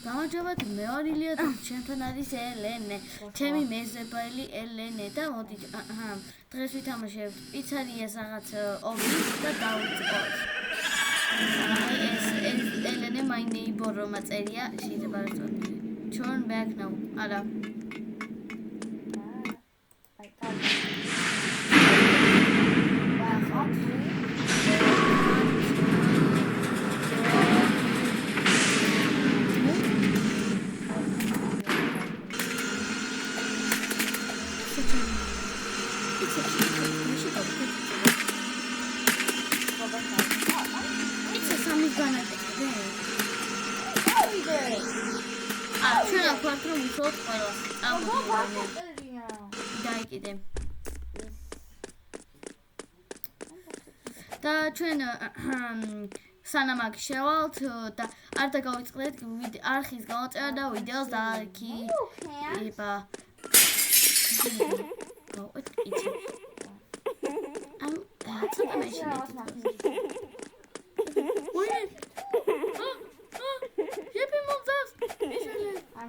გამარჯობა მეორილია ჩემთან არის ელენე ჩემი მეზობელი ელენე და მოდი დღეს ვითამაშებთ პიცარიას რაღაც ობლის და დავიწყოთ ეს ელენე my neighbor რომ აწერია შეიძლება რომ turn back now არა და ჩვენ სანამ აქ შევალთ და არ დაგავიწყდეთ არხის გამოწერა და ვიდეოს და იქი ება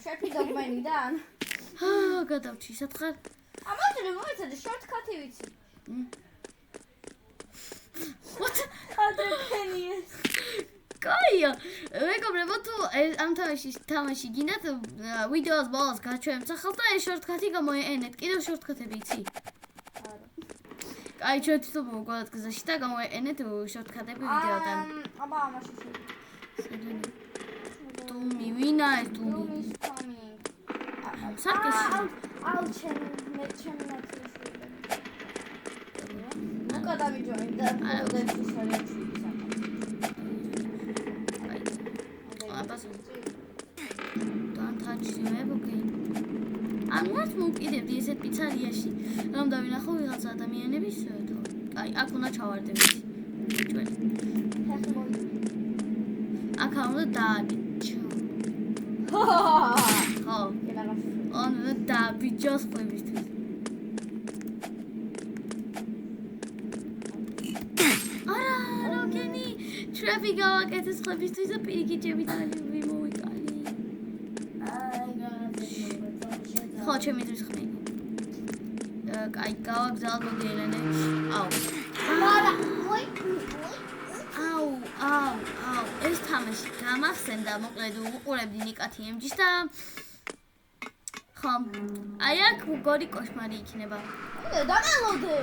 შეფი დოგმენიდან გადავჭი სათხარ ამაზე მოიცადე შორტკატი ვიცი What? How genius. Kaya, მეგობრებო თუ ამ თამაში გინდათ ვიდეოს ბოლოს გაჩვენებთ ახალ და ეს შორტკატი გამოეენეთ. კიდევ შორტკატები იცი? არა. აი ჩვენ თვითონ მოვგვარდ გზაში და გამოეენეთ შორტკატები ვიდეოდან. აბა ამაში. ტუმი, ვინა ეს ტუმი? საკეში. აუ ჩემი ნაცვლი. გადავიჯოინ და პროდუქციის ვარიანტი. I'm not მოვკიდებ ესეთ პიცარიაში რომ დავინახო ვიღაც ადამიანების აი აქ უნდა ჩავარდებით ჩვენ აქ უნდა დააბიჯო ხო უნდა დააბიჯოს ყველისთვის არა როგენი ტრაფიკ გავაკეთეს ყველისთვის და პირიქით ვიმოვიკალი ხო ჩემი დრის ხმი აი გავაგზავნე მოდი ელენე აუ არა აუ ეს თამაში გამახსენდა მოკლედ უყურებდი ნიკათი ემჯის და ხო აი აქ გორი კოშმარი იქნება დამელოდე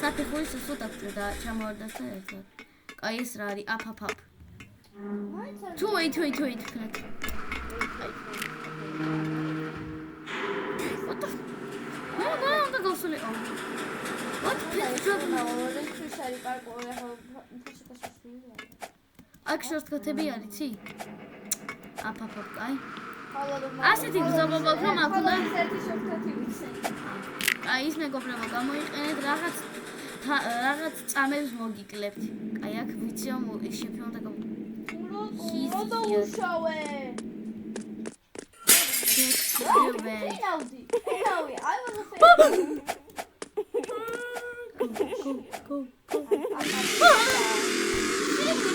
საფეხურის სულ დაგჭირდა ჩამოვარდა და ერთად. კაი ეს რა არის? აფაფაფ. თუ wait. What the? No, I'm going to go What? აქ შორტკატები არ იცი? აფაფაფ, კაი. ასეთი გზობობა რომ აქ უნდა ერთი შორტკატი ვიცი. აი ის მეგობრებო გამოიყენეთ რაღაც წამებს მოგიკლებთ. აი აქ ვიცი რომ ის შეფი უნდა გადავუშავე. Elauди, I was a fan. Go.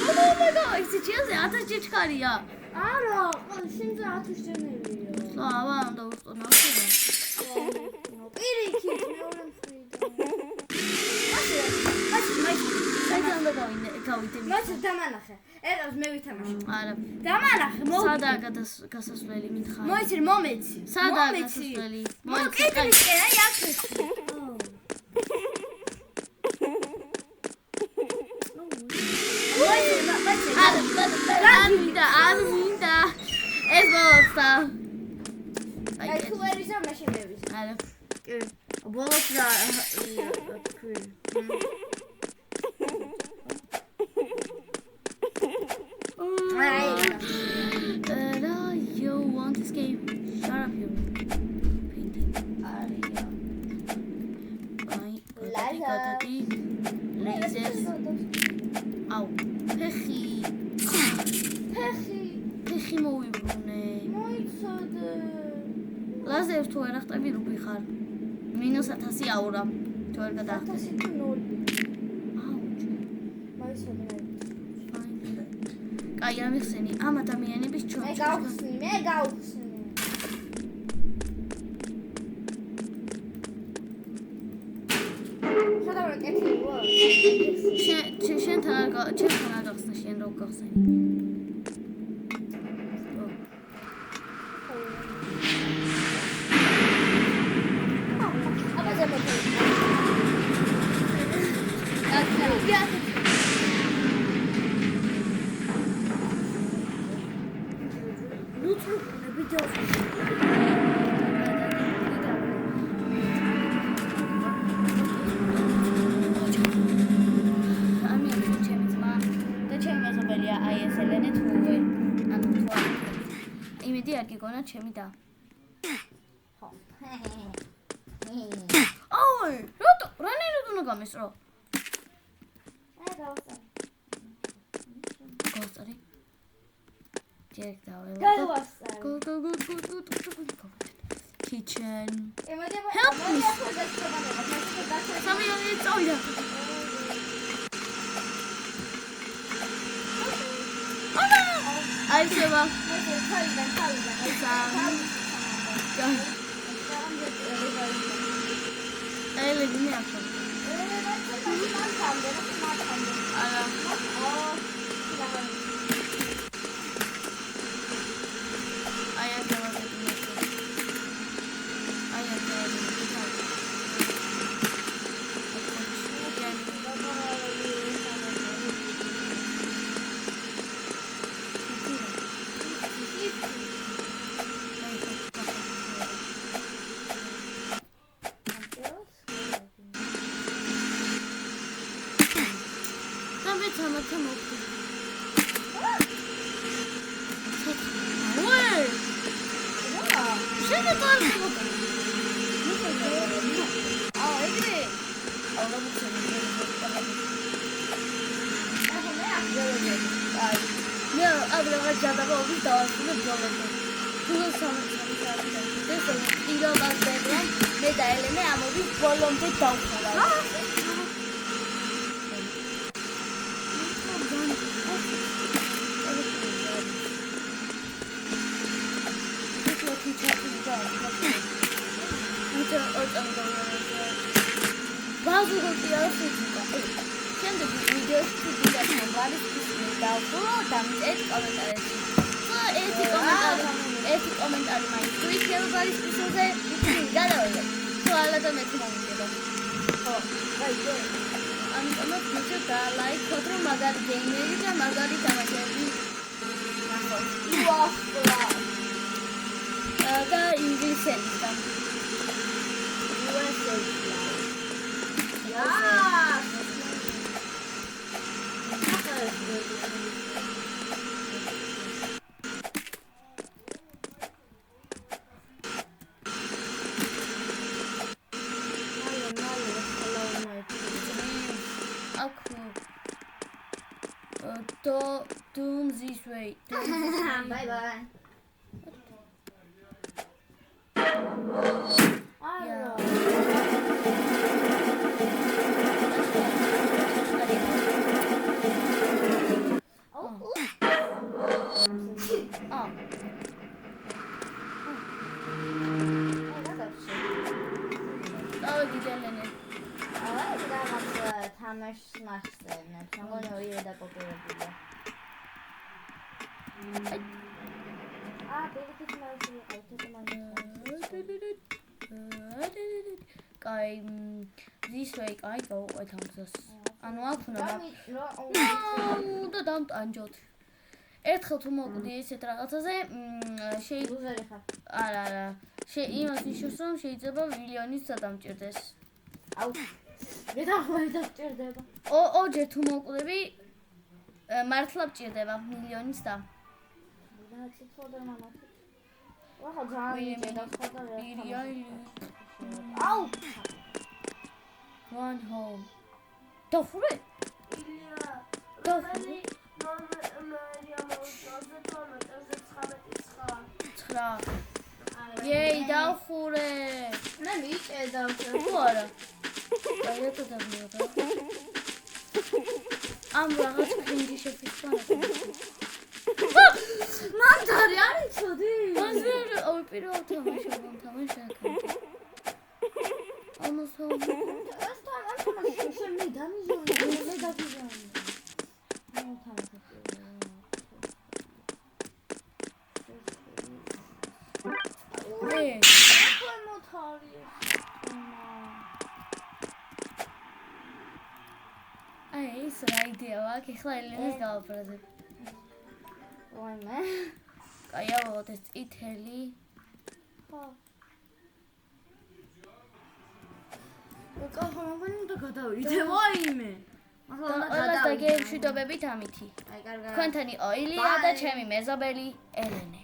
Oh my god, it's just ათას ჯეჩქარია. არა, შენზე 1000 ჯენერია. აბა, უნდა ვუსწორნავ. პირიქით მეორე მხრიდან. მას დამანახე. ერავს მე ვითამაშე. არა. დამანახე. სადაა გასასვლელი მითხარ? მოიცი მომეცი. სადაა გასასვლელი? მოკეთილისკენ აი აქ. არ მინდა. ეს ბოლოსა. აი თუ ვერ ისა მე შემევის. არა. ბოლოს რა ბრეიზერს. აუ, ფეხი. ფეხი მოვიბრუნე. მოიცოდე. ლაზერს თუ არ ახტები რუბი ხარ. -1000 აურა. თუ არ გადაახტე. 1000 თუ 0. აუჩ. მოიცოდე. კაი, ამიხსენი ამ ადამიანების მე ჩონჩხს. გავხსნი. შედავე კეთილო. შენთან არ გახსნა შენ რო გახსენი. აბა ზემოთი. იმედი არ გიგონა ჩემი და. ხო. აუ, რატო? რანაირად უნდა გამესრო? გავსწარი. დიალექტ დაველო. გავასწარი. Go. Kitchen. ემოდება. Help me. me. სამი წავიდა. აიშება. ელები მე ახლა. არა. Doom this way. Bye bye. This way I go at home. ანუ აქ უნდა და დამტანჯოთ. ერთხელ თუ მოვკვდი ესეთ რაღაცაზე, არა. იმას ნიშნავს, რომ შეიძლება მილიონიც დამჭირდეს. აუ. მე დამჭირდება. ორჯერ თუ მოვკვდები, მართლა მჭირდება მილიონიც და. ვახა ძალიან მირიალი. აუ. One home. დახურე? ილია დახურე? ნომერია მოუწოდე 12 9. იეი, დახურე. მე მიჭედა თუ არა? აი რა დაგვიოდა? ამ რაღაც კრინჯი შეფიქრა. მანდარი არ იცოდი მანძარი, აი პირველ თამაში თამაშია. ამასო ეს თამაში შემი დამიზორი მე დაგიზარი აი ეს რა იდეა ვაკ ეხლა ელენას დავაბრაზებ. ვაიმე აი ავიღოთ ეს წითელი. ხო უკახმობენ და გადავიდე ვაიმე ყველას დაგემშვიდობებით ამითი. აი კარგად თქვენთან იყო ილია და ჩემი მეზობელი ელენე.